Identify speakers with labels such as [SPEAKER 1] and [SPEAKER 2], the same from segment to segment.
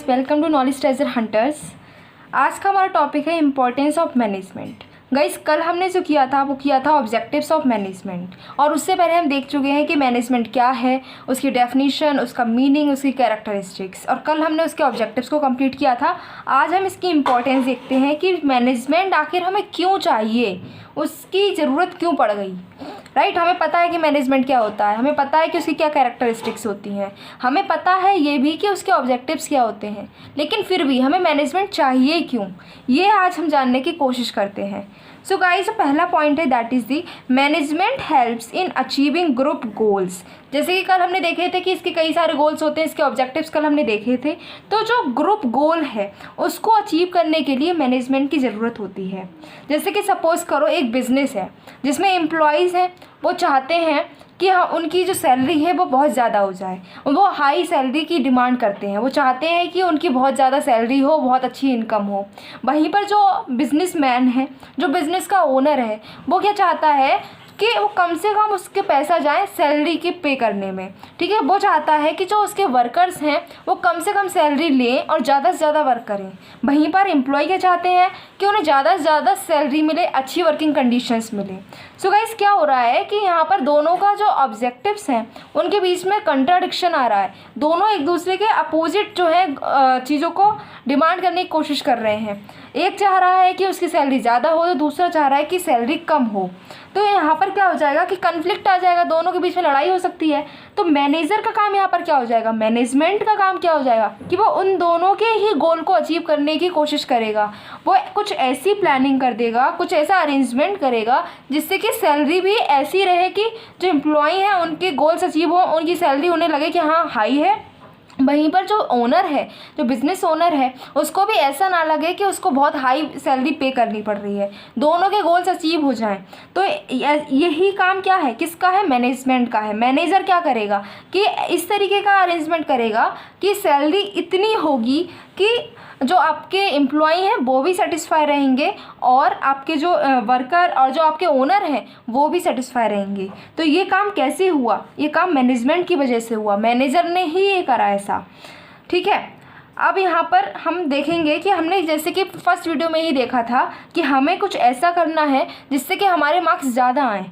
[SPEAKER 1] Welcome to knowledge treasure hunters. आज का हमारा टॉपिक है इम्पोर्टेंस ऑफ मैनेजमेंट। गाइस, कल हमने जो किया था वो किया था ऑब्जेक्टिव्स ऑफ मैनेजमेंट, और उससे पहले हम देख चुके हैं कि मैनेजमेंट क्या है, उसकी डेफिनेशन, उसका मीनिंग, उसकी कैरेक्टरिस्टिक्स, और कल हमने उसके ऑब्जेक्टिव्स को कंप्लीट किया था। आज हम इसकी इम्पोर्टेंस देखते हैं कि मैनेजमेंट आखिर हमें क्यों चाहिए, उसकी ज़रूरत क्यों पड़ गई। राइट, हमें पता है कि मैनेजमेंट क्या होता है, हमें पता है कि उसकी क्या कैरेक्टरिस्टिक्स होती हैं, हमें पता है ये भी कि उसके ऑब्जेक्टिव्स क्या होते हैं, लेकिन फिर भी हमें मैनेजमेंट चाहिए क्यों, ये आज हम जानने की कोशिश करते हैं। सो गाइस, जो पहला पॉइंट है that is the management helps in achieving group goals. जैसे कि कल हमने देखे थे कि इसके कई सारे गोल्स होते हैं, इसके ऑब्जेक्टिव्स कल हमने देखे थे। तो जो ग्रुप गोल है उसको अचीव करने के लिए मैनेजमेंट की ज़रूरत होती है। जैसे कि सपोज़ करो एक बिज़नेस है जिसमें एम्प्लॉयज़ हैं, वो चाहते हैं कि हाँ उनकी जो सैलरी है वो बहुत ज़्यादा हो जाए, वो हाई सैलरी की डिमांड करते हैं, वो चाहते हैं कि उनकी बहुत ज़्यादा सैलरी हो, बहुत अच्छी इनकम हो। वहीं पर जो बिजनेसमैन है, जो बिज़नेस का ओनर है, वो क्या चाहता है कि वो कम से कम उसके पैसा जाए सैलरी की पे करने में। ठीक है, वो चाहता है कि जो उसके वर्कर्स हैं वो कम से कम सैलरी लें और ज़्यादा से ज़्यादा वर्क करें। वहीं पर एम्प्लॉय क्या चाहते हैं कि उन्हें ज़्यादा से ज़्यादा सैलरी मिले, अच्छी वर्किंग कंडीशंस मिले। सो गाइस, क्या हो रहा है कि यहाँ पर दोनों का जो ऑब्जेक्टिव्स हैं उनके बीच में कंट्राडिक्शन आ रहा है। दोनों एक दूसरे के अपोजिट जो है चीज़ों को डिमांड करने की कोशिश कर रहे हैं। एक चाह रहा है कि उसकी सैलरी ज़्यादा हो, तो दूसरा चाह रहा है कि सैलरी कम हो। तो यहाँ पर क्या हो जाएगा कि कन्फ्लिक्ट आ जाएगा, दोनों के बीच में लड़ाई हो सकती है। तो मैनेजर का काम यहाँ पर क्या हो जाएगा, मैनेजमेंट का काम क्या हो जाएगा कि वो उन दोनों के ही गोल को अचीव करने की कोशिश करेगा। वो कुछ ऐसी प्लानिंग कर देगा, कुछ ऐसा अरेंजमेंट करेगा जिससे कि सैलरी भी ऐसी रहे कि जो एम्प्लॉय हैं उनके गोल्स अचीव हो, उनकी सैलरी उन्हें लगे कि हाँ हाई है। वहीं पर जो ओनर है, जो बिज़नेस ओनर है, उसको भी ऐसा ना लगे कि उसको बहुत हाई सैलरी पे करनी पड़ रही है, दोनों के गोल्स अचीव हो जाएं। तो यही काम क्या है, किसका है, मैनेजमेंट का है। मैनेजर क्या करेगा कि इस तरीके का अरेंजमेंट करेगा कि सैलरी इतनी होगी कि जो आपके एम्प्लॉय हैं वो भी सेटिस्फाई रहेंगे, और आपके जो वर्कर और जो आपके ओनर हैं वो भी सेटिस्फाई रहेंगे। तो ये काम कैसे हुआ, ये काम मैनेजमेंट की वजह से हुआ, मैनेजर ने ही ये करा ऐसा। ठीक है, अब यहाँ पर हम देखेंगे कि हमने जैसे कि फर्स्ट वीडियो में ही देखा था कि हमें कुछ ऐसा करना है जिससे कि हमारे मार्क्स ज़्यादा आएँ,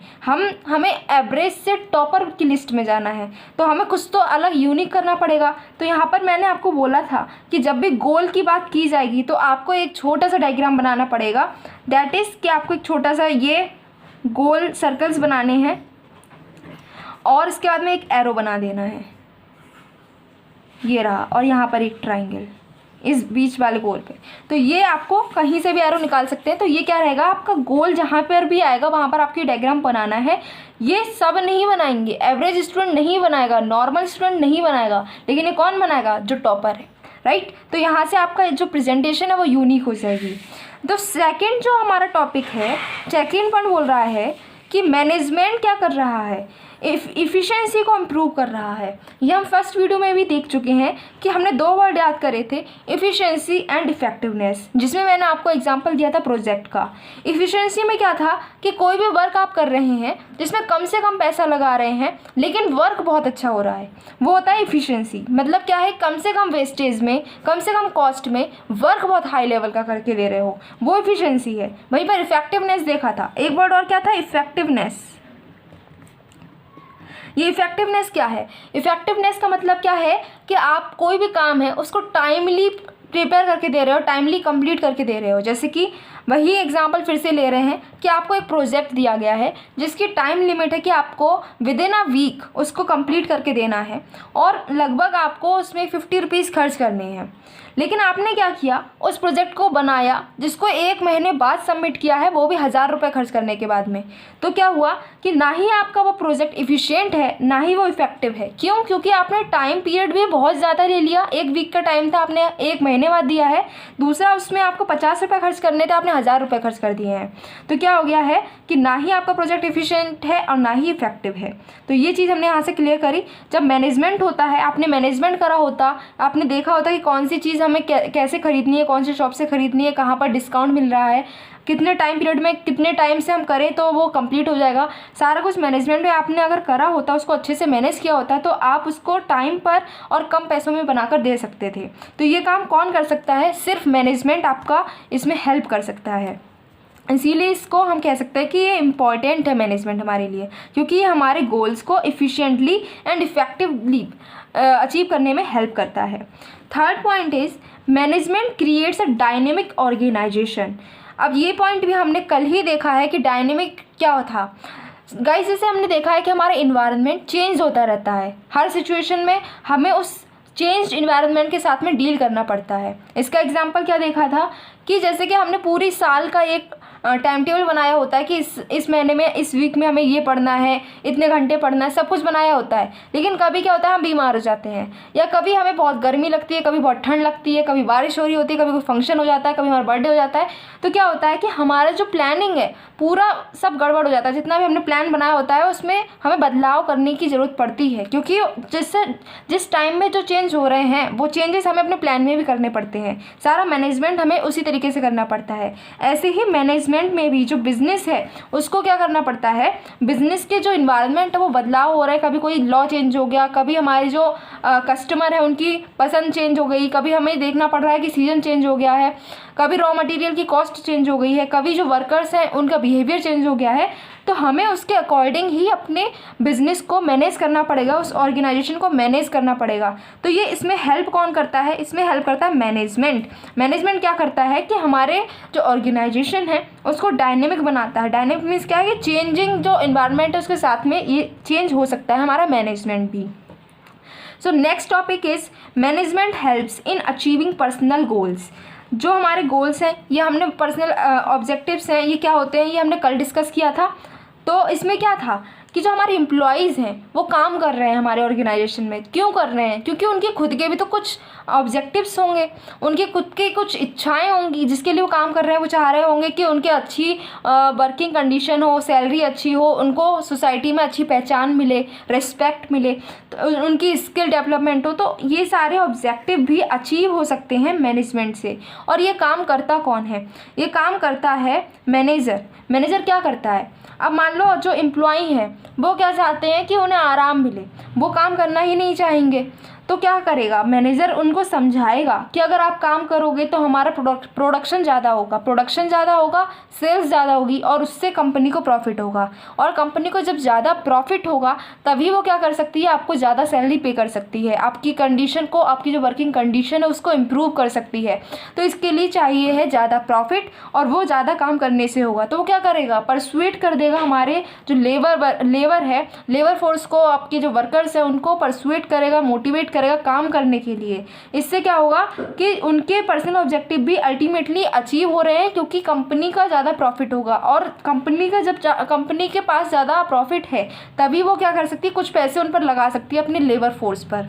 [SPEAKER 1] हमें एवरेज से टॉपर की लिस्ट में जाना है, तो हमें कुछ तो अलग यूनिक करना पड़ेगा। तो यहाँ पर मैंने आपको बोला था कि जब भी गोल की बात की जाएगी तो आपको एक छोटा सा डायग्राम बनाना पड़ेगा। दैट इज़ कि आपको एक छोटा सा ये गोल सर्कल्स बनाने हैं और इसके बाद में एक एरो बना देना है, ये रहा, और यहाँ पर एक ट्राइंगल इस बीच वाले गोल पे। तो ये आपको कहीं से भी एरो निकाल सकते हैं। तो ये क्या रहेगा, आपका गोल जहाँ पर भी आएगा वहाँ पर आपकी डायग्राम बनाना है। ये सब नहीं बनाएंगे, एवरेज स्टूडेंट नहीं बनाएगा, नॉर्मल स्टूडेंट नहीं बनाएगा, लेकिन ये कौन बनाएगा, जो टॉपर है। राइट, तो यहाँ से आपका जो प्रेजेंटेशन है वो यूनिक हो जाएगी। तो सेकेंड जो हमारा टॉपिक है, सेकेंड पॉइंट बोल रहा है कि मैनेजमेंट क्या कर रहा है, इफ़िशिएंसी को इम्प्रूव कर रहा है। ये हम फर्स्ट वीडियो में भी देख चुके हैं कि हमने दो वर्ड याद करे थे, इफ़िशिएंसी एंड इफेक्टिवनेस, जिसमें मैंने आपको एग्जांपल दिया था प्रोजेक्ट का। इफ़िशिएंसी में क्या था कि कोई भी वर्क आप कर रहे हैं जिसमें कम से कम पैसा लगा रहे हैं लेकिन वर्क बहुत अच्छा हो रहा है, वो होता है इफ़िशिएंसी। मतलब क्या है, कम से कम वेस्टेज में, कम से कम कॉस्ट में वर्क बहुत हाई लेवल का करके दे रहे हो, वो इफ़िशिएंसी है। वहीं पर इफेक्टिवनेस देखा था, एक वर्ड और क्या था, इफेक्टिवनेस। ये इफेक्टिवनेस क्या है, इफेक्टिवनेस का मतलब क्या है कि आप कोई भी काम है उसको टाइमली प्रिपेयर करके दे रहे हो, टाइमली कंप्लीट करके दे रहे हो। जैसे कि वही एग्जांपल फिर से ले रहे हैं कि आपको एक प्रोजेक्ट दिया गया है जिसकी टाइम लिमिट है कि आपको विद इन अ वीक उसको कंप्लीट करके देना है, और लगभग आपको उसमें 50 रुपीज़ खर्च करने हैं। लेकिन आपने क्या किया, उस प्रोजेक्ट को बनाया जिसको 1 महीने बाद सबमिट किया है, वो भी 1000 रुपये खर्च करने के बाद में। तो क्या हुआ कि ना ही आपका वो प्रोजेक्ट इफ़िशिएंट है, ना ही वो इफेक्टिव है। क्यों, क्योंकि आपने टाइम पीरियड भी बहुत ज़्यादा ले लिया, 1 वीक का टाइम था, आपने 1 महीने बाद दिया है। दूसरा, उसमें आपको 50 रुपये खर्च करने थे, आपने 1000 रुपये खर्च कर दिए हैं। तो क्या हो गया है कि ना ही आपका प्रोजेक्ट इफिशिएंट है और ना ही इफेक्टिव है। तो ये चीज़ हमने यहाँ से क्लियर करी। जब मैनेजमेंट होता है, आपने मैनेजमेंट करा होता, आपने देखा होता कि कौन सी चीज़ हमें कैसे खरीदनी है, कौन सी शॉप से खरीदनी है, कहाँ पर डिस्काउंट मिल रहा है, कितने टाइम पीरियड में कितने टाइम से हम करें तो वो कंप्लीट हो जाएगा। सारा कुछ मैनेजमेंट में आपने अगर करा होता, उसको अच्छे से मैनेज किया होता, तो आप उसको टाइम पर और कम पैसों में बनाकर दे सकते थे। तो ये काम कौन कर सकता है? सिर्फ मैनेजमेंट आपका इसमें हेल्प कर सकता है। इसीलिए इसको हम कह सकते हैं कि ये इम्पॉर्टेंट है मैनेजमेंट हमारे लिए, क्योंकि ये हमारे गोल्स को इफ़िशिएंटली एंड इफ़ेक्टिवली अचीव करने में हेल्प करता है। Third point is management creates a dynamic organisation. अब ये पॉइंट भी हमने कल ही देखा है कि डायनेमिक क्या था। गाइस, जैसे हमने देखा है कि हमारा इन्वायरमेंट चेंज होता रहता है, हर सिचुएशन में हमें उस चेंज्ड इन्वायरमेंट के साथ में डील करना पड़ता है। इसका एग्जांपल क्या देखा था कि जैसे कि हमने पूरी साल का एक टाइम टेबल बनाया होता है कि इस महीने में, इस वीक में हमें ये पढ़ना है, इतने घंटे पढ़ना है, सब कुछ बनाया होता है। लेकिन कभी क्या होता है, हम बीमार हो जाते हैं, या कभी हमें बहुत गर्मी लगती है, कभी बहुत ठंड लगती है, कभी बारिश हो रही होती है, कभी कोई फंक्शन हो जाता है, कभी हमारा बर्थडे हो जाता है। तो क्या होता है कि हमारा जो प्लानिंग है पूरा सब गड़बड़ हो जाता है। जितना भी हमने प्लान बनाया होता है उसमें हमें बदलाव करने की ज़रूरत पड़ती है, क्योंकि जिस टाइम में जो चेंज हो रहे हैं वो चेंजेस हमें अपने प्लान में भी करने पड़ते हैं। सारा मैनेजमेंट हमें उसी तरीके से करना पड़ता है। ऐसे ही मैनेजमेंट में भी जो बिज़नेस है उसको क्या करना पड़ता है, बिज़नेस के जो इन्वायरमेंट है वो बदलाव हो रहा है, कभी कोई लॉ चेंज हो गया, कभी हमारे जो कस्टमर है उनकी पसंद चेंज हो गई, कभी हमें देखना पड़ रहा है कि सीज़न चेंज हो गया है, कभी रॉ मटेरियल की कॉस्ट चेंज हो गई है, कभी जो वर्कर्स हैं उनका बिहेवियर चेंज हो गया है। तो हमें उसके अकॉर्डिंग ही अपने बिजनेस को मैनेज करना पड़ेगा, उस ऑर्गेनाइजेशन को मैनेज करना पड़ेगा। तो ये इसमें हेल्प कौन करता है? इसमें हेल्प करता है मैनेजमेंट। मैनेजमेंट क्या करता है कि हमारे जो ऑर्गेनाइजेशन है उसको डायनेमिक बनाता है। डायनेमिक मीन्स क्या है कि चेंजिंग जो इन्वायरमेंट है उसके साथ में ये चेंज हो सकता है हमारा मैनेजमेंट भी। So next topic is management helps in achieving personal goals. जो हमारे गोल्स हैं, ये हमने पर्सनल ऑब्जेक्टिव्स हैं, ये क्या होते हैं, ये हमने कल डिस्कस किया था। तो इसमें क्या था कि जो हमारे एम्प्लॉयज़ हैं वो काम कर रहे हैं हमारे ऑर्गेनाइजेशन में। क्यों कर रहे हैं? क्योंकि उनके खुद के भी तो कुछ ऑब्जेक्टिव्स होंगे, उनके खुद के कुछ इच्छाएं होंगी जिसके लिए वो काम कर रहे हैं। वो चाह रहे होंगे कि उनके अच्छी वर्किंग कंडीशन हो, सैलरी अच्छी हो, उनको सोसाइटी में अच्छी पहचान मिले, रिस्पेक्ट मिले, तो उनकी स्किल डेवलपमेंट हो। तो ये सारे ऑब्जेक्टिव भी अचीव हो सकते हैं मैनेजमेंट से। और ये काम करता कौन है? ये काम करता है मैनेजर। मैनेजर क्या करता है? अब मान लो जो एम्प्लॉई हैं वो क्या चाहते हैं कि उन्हें आराम मिले, वो काम करना ही नहीं चाहेंगे। तो क्या करेगा मैनेजर? उनको समझाएगा कि अगर आप काम करोगे तो हमारा प्रोडक्शन ज़्यादा होगा, प्रोडक्शन ज़्यादा होगा, सेल्स ज़्यादा होगी और उससे कंपनी को प्रॉफिट होगा। और कंपनी को जब ज़्यादा प्रॉफिट होगा तभी वो क्या कर सकती है, आपको ज़्यादा सैलरी पे कर सकती है, आपकी कंडीशन को, आपकी जो वर्किंग कंडीशन है उसको इम्प्रूव कर सकती है। तो इसके लिए चाहिए है ज़्यादा प्रॉफिट, और वो ज़्यादा काम करने से होगा। तो वो क्या करेगा? परसुएट कर देगा हमारे जो लेबर है, लेबर फोर्स को, आपके जो वर्कर्स हैं उनको परसुएट करेगा, मोटिवेट करेगा काम करने के लिए। इससे क्या होगा कि उनके पर्सनल ऑब्जेक्टिव भी अल्टीमेटली अचीव हो रहे हैं, क्योंकि कंपनी का ज़्यादा प्रॉफिट होगा। और कंपनी का जब कंपनी के पास ज़्यादा प्रॉफिट है तभी वो क्या कर सकती है, कुछ पैसे उन पर लगा सकती है अपने लेबर फोर्स पर।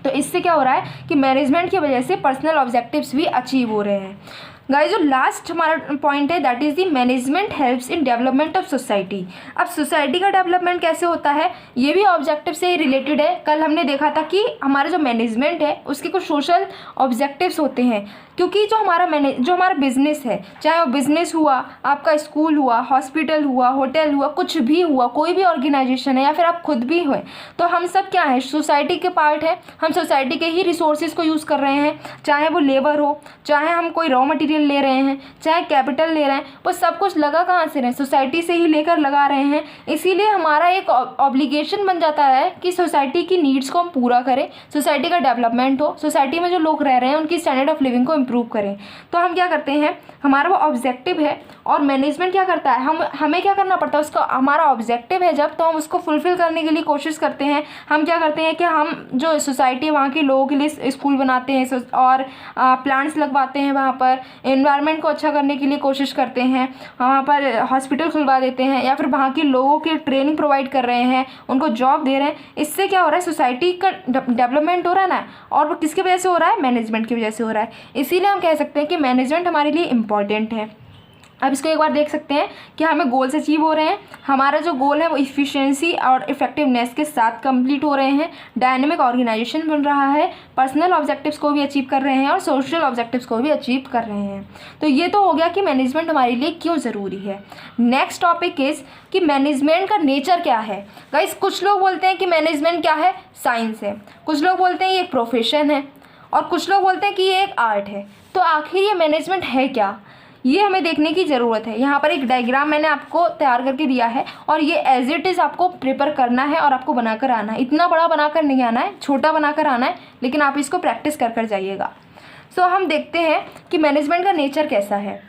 [SPEAKER 1] तो इससे क्या हो रहा है कि मैनेजमेंट की वजह से पर्सनल ऑब्जेक्टिव्स भी अचीव हो रहे हैं। गाइस, जो लास्ट हमारा पॉइंट है that is the management helps in development of society. अब सोसाइटी का डेवलपमेंट कैसे होता है, ये भी ऑब्जेक्टिव से ही रिलेटेड है। कल हमने देखा था कि हमारा जो मैनेजमेंट है उसके कुछ सोशल ऑब्जेक्टिव्स होते हैं, क्योंकि जो हमारा बिजनेस है, चाहे वो बिजनेस हुआ, आपका स्कूल हुआ, हॉस्पिटल हुआ, होटल हुआ, कुछ भी हुआ, कोई भी ऑर्गेनाइजेशन है, या फिर आप खुद भी हुए, तो हम सब क्या है, सोसाइटी के पार्ट है। हम सोसाइटी के ही रिसोर्सेज को यूज़ कर रहे हैं, चाहे वो लेबर हो, चाहे हम कोई रॉ मटेरियल ले रहे हैं, चाहे कैपिटल ले रहे हैं, वो सब कुछ लगा कहाँ से रहे, सोसाइटी से ही लेकर लगा रहे हैं। इसीलिए हमारा एक ऑब्लिगेशन बन जाता है कि सोसाइटी की नीड्स को हम पूरा करें, सोसाइटी का डेवलपमेंट हो, सोसाइटी में जो लोग रह रहे हैं उनकी स्टैंडर्ड ऑफ लिविंग को इम्प्रूव करें। तो हम क्या करते हैं, हमारा वो ऑब्जेक्टिव है, और मैनेजमेंट क्या करता है, हमें क्या करना पड़ता है, उसका हमारा ऑब्जेक्टिव है जब, तो हम उसको फुलफिल करने के लिए कोशिश करते हैं। हम क्या करते हैं कि हम जो सोसाइटी वहाँ के लोगों के लिए स्कूल बनाते हैं और प्लांट्स लगवाते हैं, वहाँ पर एनवायरनमेंट को अच्छा करने के लिए कोशिश करते हैं, वहाँ पर हॉस्पिटल खुलवा देते हैं, या फिर वहाँ के लोगों के ट्रेनिंग प्रोवाइड कर रहे हैं, उनको जॉब दे रहे हैं। इससे क्या हो रहा है, सोसाइटी का डेवलपमेंट हो रहा है ना, और वो किसकी वजह से हो रहा है, मैनेजमेंट की वजह से हो रहा है। इसीलिए हम कह सकते हैं कि मैनेजमेंट हमारे लिए इम्पॉर्टेंट है। अब इसको एक बार देख सकते हैं कि हमें गोल्स अचीव हो रहे हैं, हमारा जो गोल है वो इफ़िशियंसी और इफेक्टिवनेस के साथ कंप्लीट हो रहे हैं, डायनेमिक ऑर्गेनाइजेशन बन रहा है, पर्सनल ऑब्जेक्टिव्स को भी अचीव कर रहे हैं और सोशल ऑब्जेक्टिव्स को भी अचीव कर रहे हैं। तो ये तो हो गया कि मैनेजमेंट हमारे लिए क्यों ज़रूरी है। नेक्स्ट टॉपिक इज़ कि मैनेजमेंट का नेचर क्या है। गाइस, कुछ लोग बोलते हैं कि मैनेजमेंट क्या है, साइंस है, कुछ लोग बोलते हैं ये एक प्रोफेशन है, और कुछ लोग बोलते हैं कि ये एक आर्ट है। तो आखिर ये मैनेजमेंट है क्या, ये हमें देखने की ज़रूरत है। यहाँ पर एक डायग्राम मैंने आपको तैयार करके दिया है और ये एज इट इज़ आपको प्रिपेयर करना है और आपको बनाकर आना है। इतना बड़ा बनाकर नहीं आना है, छोटा बनाकर आना है, लेकिन आप इसको प्रैक्टिस कर कर जाइएगा। सो हम देखते हैं कि मैनेजमेंट का नेचर कैसा है।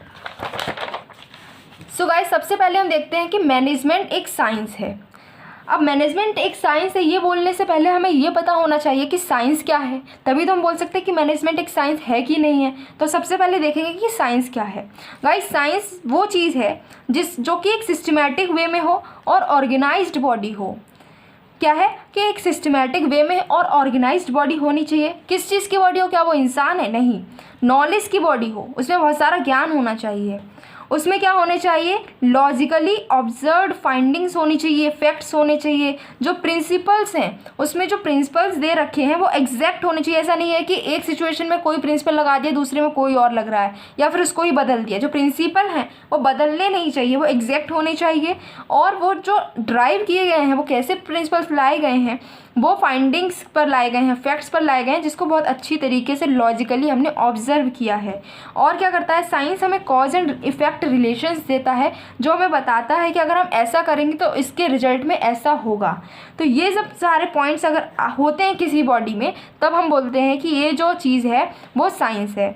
[SPEAKER 1] सो गाइस, सबसे पहले हम देखते हैं कि मैनेजमेंट एक साइंस है। अब मैनेजमेंट एक साइंस है, ये बोलने से पहले हमें ये पता होना चाहिए कि साइंस क्या है, तभी तो हम बोल सकते हैं कि मैनेजमेंट एक साइंस है कि नहीं है। तो सबसे पहले देखेंगे कि साइंस क्या है। गाइस, साइंस वो चीज़ है जो कि एक सिस्टमैटिक वे में हो और ऑर्गेनाइज्ड बॉडी हो। क्या है कि एक सिस्टमैटिक वे में और ऑर्गेनाइज्ड बॉडी होनी चाहिए। किस चीज़ की बॉडी हो, क्या वो इंसान है? नहीं, नॉलेज की बॉडी हो, उसमें बहुत सारा ज्ञान होना चाहिए। उसमें क्या होने चाहिए, लॉजिकली ऑब्जर्व्ड फाइंडिंग्स होनी चाहिए, फैक्ट्स होने चाहिए, जो प्रिंसिपल्स हैं उसमें जो प्रिंसिपल्स दे रखे हैं वो एग्जैक्ट होने चाहिए। ऐसा नहीं है कि एक सिचुएशन में कोई प्रिंसिपल लगा दिया, दूसरे में कोई और लग रहा है, या फिर उसको ही बदल दिया। जो प्रिंसिपल हैं वो बदलने नहीं चाहिए, वो एग्जैक्ट होने चाहिए। और वो जो ड्राइव किए गए हैं, वो कैसे प्रिंसिपल्स लाए गए हैं, वो फाइंडिंग्स पर लाए गए हैं, फैक्ट्स पर लाए गए हैं, जिसको बहुत अच्छी तरीके से लॉजिकली हमने ऑब्जर्व किया है। और क्या करता है, साइंस हमें कॉज एंड इफेक्ट रिलेशंस देता है, जो हमें बताता है कि अगर हम ऐसा करेंगे तो इसके रिजल्ट में ऐसा होगा। तो ये सब सारे पॉइंट्स अगर होते हैं किसी बॉडी में, तब हम बोलते हैं कि ये जो चीज़ है वो साइंस है।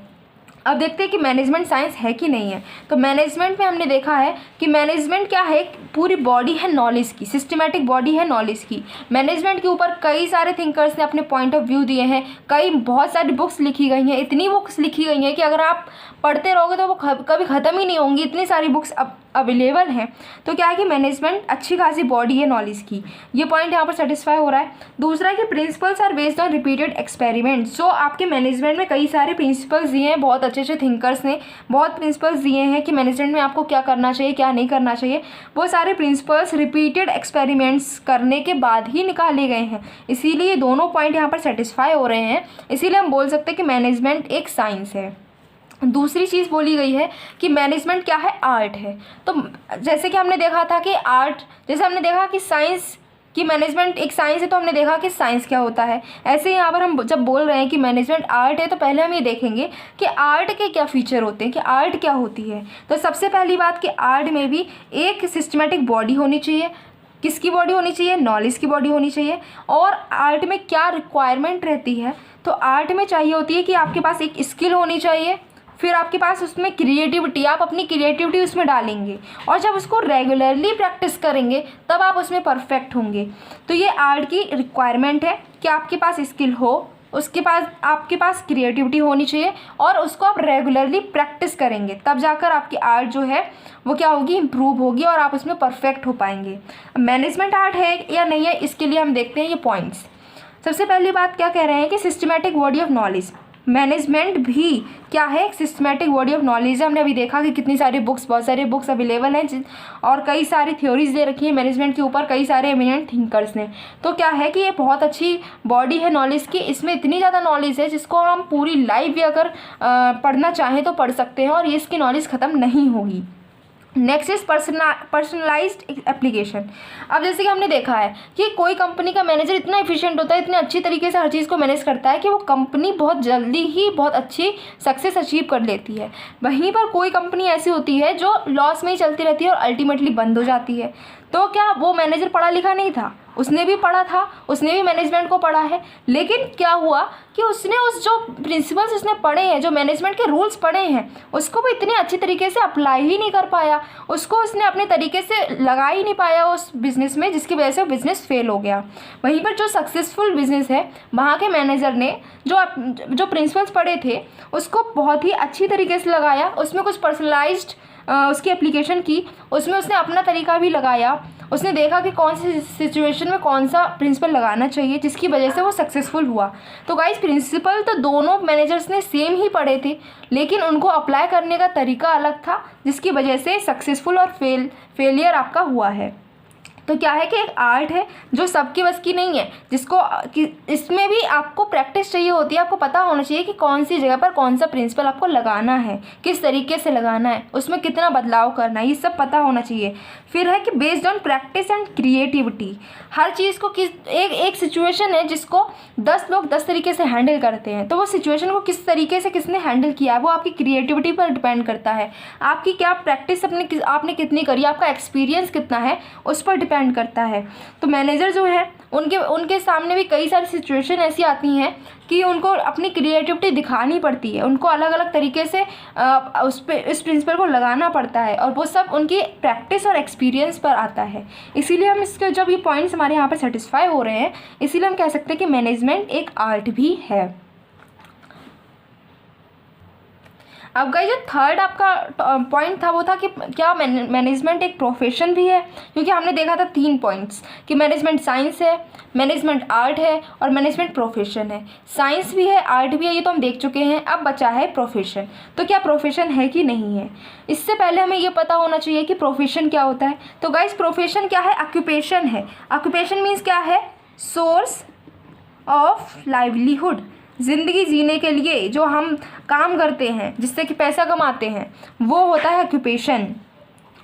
[SPEAKER 1] अब देखते हैं कि मैनेजमेंट साइंस है कि नहीं है। तो मैनेजमेंट में हमने देखा है कि मैनेजमेंट क्या है, एक पूरी बॉडी है नॉलेज की, सिस्टमैटिक बॉडी है नॉलेज की। मैनेजमेंट के ऊपर कई सारे थिंकर्स ने अपने पॉइंट ऑफ व्यू दिए हैं, बहुत सारी बुक्स लिखी गई हैं। इतनी बुक्स लिखी गई हैं कि अगर आप पढ़ते रहोगे तो वो कभी ख़त्म ही नहीं होंगी, इतनी सारी बुक्स अब अवेलेबल हैं। तो क्या है कि मैनेजमेंट अच्छी खासी बॉडी है नॉलेज की, ये पॉइंट यहाँ पर सेटिस्फाई हो रहा है। दूसरा है कि principles are based on repeated experiments. जो आपके मैनेजमेंट में कई सारे प्रिंसिपल्स दिए हैं, बहुत अच्छे अच्छे थिंकर्स ने बहुत प्रिंसिपल्स दिए हैं कि मैनेजमेंट में आपको क्या करना चाहिए, क्या नहीं करना चाहिए। वो सारे प्रिंसिपल्स रिपीटेड एक्सपेरिमेंट्स करने के बाद ही निकाले गए हैं, इसीलिए दोनों पॉइंट यहाँ पर सेटिस्फाई हो रहे हैं। इसीलिए हम बोल सकते हैं कि मैनेजमेंट एक साइंस है। दूसरी चीज़ बोली गई है कि मैनेजमेंट क्या है, आर्ट है। तो जैसे कि हमने देखा था कि आर्ट, जैसे हमने देखा कि साइंस कि मैनेजमेंट एक साइंस है, तो हमने देखा कि साइंस क्या होता है। ऐसे ही यहाँ पर हम जब बोल रहे हैं कि मैनेजमेंट आर्ट है, तो पहले हम ये देखेंगे कि आर्ट के क्या फीचर होते हैं, कि आर्ट क्या होती है। तो सबसे पहली बात कि आर्ट में भी एक सिस्टमेटिक बॉडी होनी चाहिए। किसकी बॉडी होनी चाहिए, नॉलेज की बॉडी होनी चाहिए। और आर्ट में क्या रिक्वायरमेंट रहती है, तो आर्ट में चाहिए होती है कि आपके पास एक स्किल होनी चाहिए, फिर आपके पास उसमें क्रिएटिविटी, आप अपनी क्रिएटिविटी उसमें डालेंगे, और जब उसको रेगुलरली प्रैक्टिस करेंगे तब आप उसमें परफेक्ट होंगे। तो ये आर्ट की रिक्वायरमेंट है कि आपके पास स्किल हो, उसके पास आपके पास क्रिएटिविटी होनी चाहिए, और उसको आप रेगुलरली प्रैक्टिस करेंगे, तब जाकर आपकी आर्ट जो है वो क्या होगी, इम्प्रूव होगी और आप उसमें परफेक्ट हो पाएंगे। मैनेजमेंट आर्ट है या नहीं है, इसके लिए हम देखते हैं ये पॉइंट्स। सबसे पहली बात क्या कह रहे हैं कि systematic body of knowledge. Management भी क्या है, एक सिस्टमैटिक बॉडी ऑफ नॉलेज है। हमने अभी देखा कि कितनी सारी बुक्स, बहुत सारी बुक्स अवेलेबल हैं, और कई सारी थ्योरीज दे रखी है मैनेजमेंट के ऊपर कई सारे एमिनेंट थिंकर्स ने। तो क्या है कि ये बहुत अच्छी बॉडी है नॉलेज की, इसमें इतनी ज़्यादा नॉलेज है जिसको हम पूरी लाइफ भी अगर पढ़ना चाहें तो पढ़ सकते हैं, और ये इसकी नॉलेज ख़त्म नहीं होगी। Next is personalised application. अब जैसे कि हमने देखा है कि कोई कंपनी का मैनेजर इतना एफिशिएंट होता है, इतने अच्छी तरीके से हर चीज़ को मैनेज करता है कि वो कंपनी बहुत जल्दी ही बहुत अच्छी सक्सेस अचीव कर लेती है। वहीं पर कोई कंपनी ऐसी होती है जो लॉस में ही चलती रहती है और अल्टीमेटली बंद हो जाती है। तो क्या वो मैनेजर पढ़ा लिखा नहीं था, उसने भी पढ़ा था, उसने भी मैनेजमेंट को पढ़ा है, लेकिन क्या हुआ कि उसने उस जो प्रिंसिपल्स उसने पढ़े हैं, जो मैनेजमेंट के रूल्स पढ़े हैं, उसको वो इतने अच्छी तरीके से अप्लाई ही नहीं कर पाया, उसको उसने अपने तरीके से लगा ही नहीं पाया उस बिज़नेस में, जिसकी वजह से वो बिज़नेस फेल हो गया। वहीं पर जो सक्सेसफुल बिज़नेस है, वहाँ के मैनेजर ने जो प्रिंसिपल्स पढ़े थे उसको बहुत ही अच्छी तरीके से लगाया, उसमें कुछ पर्सनलाइज्ड उसकी एप्लीकेशन की, उसमें उसने अपना तरीका भी लगाया, उसने देखा कि कौन सी सिचुएशन में कौन सा प्रिंसिपल लगाना चाहिए जिसकी वजह से वो सक्सेसफुल हुआ। तो गाइस प्रिंसिपल तो दोनों मैनेजर्स ने सेम ही पढ़े थे, लेकिन उनको अप्लाई करने का तरीका अलग था, जिसकी वजह से सक्सेसफुल और फेलियर आपका हुआ है। तो क्या है कि एक आर्ट है जो सबकी बस की नहीं है, जिसको इसमें भी आपको प्रैक्टिस चाहिए होती है। आपको पता होना चाहिए कि कौन सी जगह पर कौन सा प्रिंसिपल आपको लगाना है, किस तरीके से लगाना है, उसमें कितना बदलाव करना है, ये सब पता होना चाहिए। फिर है कि based on practice and creativity, हर चीज़ को एक सिचुएशन है जिसको 10 लोग 10 तरीके से हैंडल करते हैं, तो वो सिचुएशन को किस तरीके से किसने हैंडल किया है वो आपकी क्रिएटिविटी पर डिपेंड करता है। आपकी क्या प्रैक्टिस आपने कितनी करी, आपका एक्सपीरियंस कितना है, उस पर डिपेंड करता है। तो मैनेजर जो है उनके सामने भी कई सारी सिचुएशन ऐसी आती हैं कि उनको अपनी क्रिएटिविटी दिखानी पड़ती है, उनको अलग अलग तरीके से इस प्रिंसिपल को लगाना पड़ता है, और वो सब उनकी प्रैक्टिस और एक्सपीरियंस पर आता है। इसीलिए हम इसके जब ये पॉइंट्स हमारे यहाँ पर सेटिस्फाई हो रहे हैं, इसीलिए हम कह सकते हैं कि मैनेजमेंट एक आर्ट भी है। अब गाइस जो थर्ड आपका पॉइंट था वो था कि क्या मैनेजमेंट एक प्रोफेशन भी है, क्योंकि हमने देखा था 3 पॉइंट्स कि मैनेजमेंट साइंस है, मैनेजमेंट आर्ट है और मैनेजमेंट प्रोफेशन है। साइंस भी है, आर्ट भी है, ये तो हम देख चुके हैं। अब बचा है प्रोफेशन। तो क्या प्रोफेशन है कि नहीं है, इससे पहले हमें ये पता होना चाहिए कि प्रोफेशन क्या होता है। तो गाइस प्रोफेशन क्या है, ऑक्यूपेशन है। ऑक्यूपेशन मीन्स क्या है, सोर्स ऑफ लाइवलीहुड, ज़िंदगी जीने के लिए जो हम काम करते हैं जिससे कि पैसा कमाते हैं, वो होता है ऑक्यूपेशन।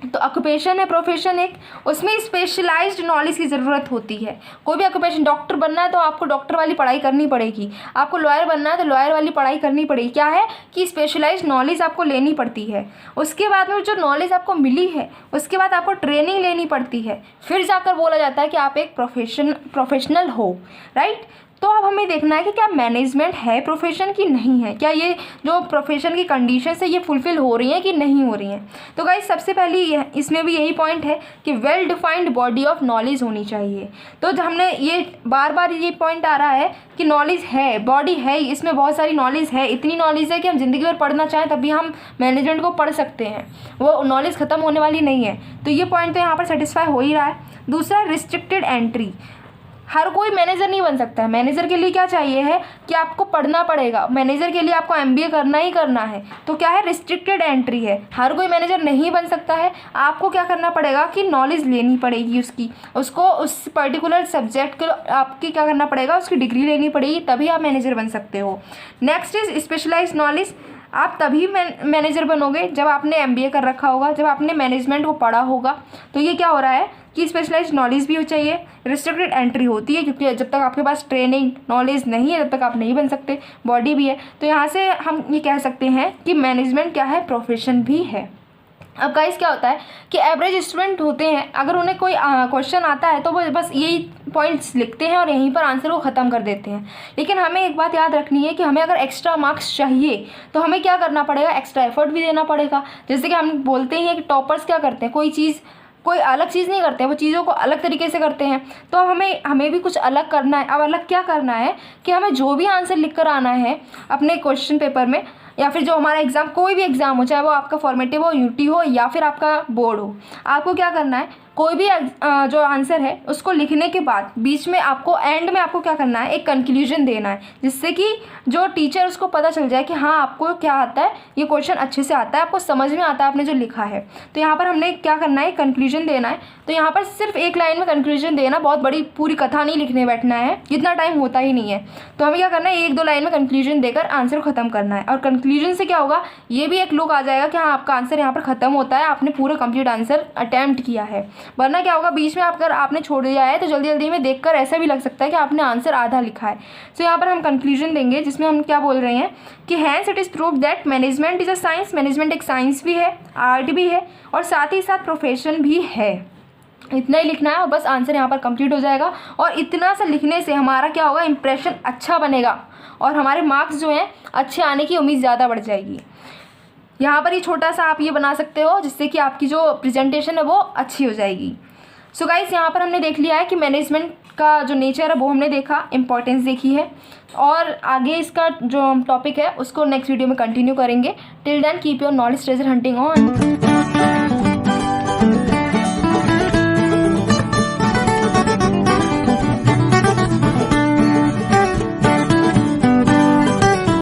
[SPEAKER 1] तो ऑक्यूपेशन है प्रोफेशन एक, उसमें स्पेशलाइज्ड नॉलेज की ज़रूरत होती है। कोई भी ऑक्यूपेशन, डॉक्टर बनना है तो आपको डॉक्टर वाली पढ़ाई करनी पड़ेगी, आपको लॉयर बनना है तो लॉयर वाली पढ़ाई करनी पड़ेगी। क्या है कि स्पेशलाइज्ड नॉलेज आपको लेनी पड़ती है। उसके बाद में जो नॉलेज आपको मिली है उसके बाद आपको ट्रेनिंग लेनी पड़ती है, फिर जाकर बोला जाता है कि आप एक प्रोफेशनल हो, राइट। तो अब हमें देखना है कि क्या मैनेजमेंट है प्रोफेशन की नहीं है, क्या ये जो प्रोफेशन की कंडीशंस है ये फुलफ़िल हो रही हैं कि नहीं हो रही हैं। तो गाइस सबसे पहले इसमें भी यही पॉइंट है कि well defined body of knowledge होनी चाहिए। तो जो हमने ये बार बार ये पॉइंट आ रहा है कि नॉलेज है, बॉडी है, इसमें बहुत सारी नॉलेज है, इतनी नॉलेज है कि हम ज़िंदगी भर पढ़ना चाहें तभी हम मैनेजमेंट को पढ़ सकते हैं, वो नॉलेज ख़त्म होने वाली नहीं है। तो ये पॉइंट तो यहाँ पर सेटिस्फाई हो ही रहा है। दूसरा रिस्ट्रिक्टेड एंट्री, हर कोई मैनेजर नहीं बन सकता है। मैनेजर के लिए क्या चाहिए है कि आपको पढ़ना पड़ेगा, मैनेजर के लिए आपको MBA करना ही करना है। तो क्या है, रिस्ट्रिक्टेड एंट्री है, हर कोई मैनेजर नहीं बन सकता है। आपको क्या करना पड़ेगा कि नॉलेज लेनी पड़ेगी उसको उस पर्टिकुलर सब्जेक्ट को आपकी क्या करना पड़ेगा, उसकी डिग्री लेनी पड़ेगी, तभी आप मैनेजर बन सकते हो। नेक्स्ट इज स्पेशलाइज्ड नॉलेज, आप तभी मैनेजर बनोगे जब आपने MBA कर रखा होगा, जब आपने मैनेजमेंट को पढ़ा होगा। तो ये क्या हो रहा है कि स्पेशलाइज्ड नॉलेज भी हो चाहिए, रिस्ट्रिक्टेड एंट्री होती है, क्योंकि जब तक आपके पास ट्रेनिंग नॉलेज नहीं है तब तक आप नहीं बन सकते। बॉडी भी है, तो यहाँ से हम ये कह सकते हैं कि मैनेजमेंट क्या है, प्रोफेशन भी है। अब गाइस क्या होता है कि एवरेज स्टूडेंट होते हैं, अगर उन्हें कोई क्वेश्चन आता है तो वो बस यही पॉइंट्स लिखते हैं और यहीं पर आंसर को ख़त्म कर देते हैं। लेकिन हमें एक बात याद रखनी है कि हमें अगर एक्स्ट्रा मार्क्स चाहिए तो हमें क्या करना पड़ेगा, एक्स्ट्रा एफर्ट भी देना पड़ेगा। जैसे कि हम बोलते ही हैं कि टॉपर्स क्या करते हैं, कोई अलग चीज़ नहीं करते हैं, वो चीज़ों को अलग तरीके से करते हैं। तो हमें भी कुछ अलग करना है। अब अलग क्या करना है कि हमें जो भी आंसर लिख कर आना है अपने क्वेश्चन पेपर में, या फिर जो हमारा एग्ज़ाम, कोई भी एग्ज़ाम हो, चाहे वो आपका फॉर्मेटिव हो, UT हो या फिर आपका बोर्ड हो, आपको क्या करना है, कोई भी जो आंसर है उसको लिखने के बाद बीच में आपको एंड में आपको क्या करना है, एक कंक्लूजन देना है, जिससे कि जो टीचर उसको पता चल जाए कि हाँ आपको क्या आता है, ये क्वेश्चन अच्छे से आता है, आपको समझ में आता है आपने जो लिखा है। तो यहाँ पर हमने क्या करना है, कंक्लूजन देना है। तो यहाँ पर सिर्फ एक लाइन में कंक्लूजन देना, बहुत बड़ी पूरी कथा नहीं लिखने बैठना है, इतना टाइम होता ही नहीं है। तो हमें क्या करना है, 1-2 लाइन में कंक्लूजन देकर आंसर को ख़त्म करना है। और कंक्लूजन से क्या होगा, ये भी एक लुक आ जाएगा कि हाँ आपका आंसर यहाँ पर ख़त्म होता है, आपने पूरा कंप्लीट आंसर अटैम्प्ट किया है। वरना क्या होगा, बीच में अगर आपने छोड़ दिया है तो जल्दी जल्दी में देखकर ऐसा भी लग सकता है कि आपने आंसर आधा लिखा है। तो यहाँ पर हम कंक्लूजन देंगे जिसमें हम क्या बोल रहे हैं कि hence it is prove that management is a science, management एक साइंस भी है, आर्ट भी है और साथ ही साथ प्रोफेशन भी है। इतना ही लिखना है और बस आंसर यहाँ पर कंप्लीट हो जाएगा। और इतना सा लिखने से हमारा क्या होगा, इंप्रेशन अच्छा बनेगा और हमारे मार्क्स जो हैं अच्छे आने की उम्मीद ज़्यादा बढ़ जाएगी। यहाँ पर ही छोटा सा आप ये बना सकते हो जिससे कि आपकी जो प्रेजेंटेशन है वो अच्छी हो जाएगी। सो गाइस यहाँ पर हमने देख लिया है कि मैनेजमेंट का जो नेचर है वो हमने देखा, इंपॉर्टेंस देखी है, और आगे इसका जो टॉपिक है उसको नेक्स्ट वीडियो में कंटिन्यू करेंगे। Till then keep your knowledge treasure hunting on.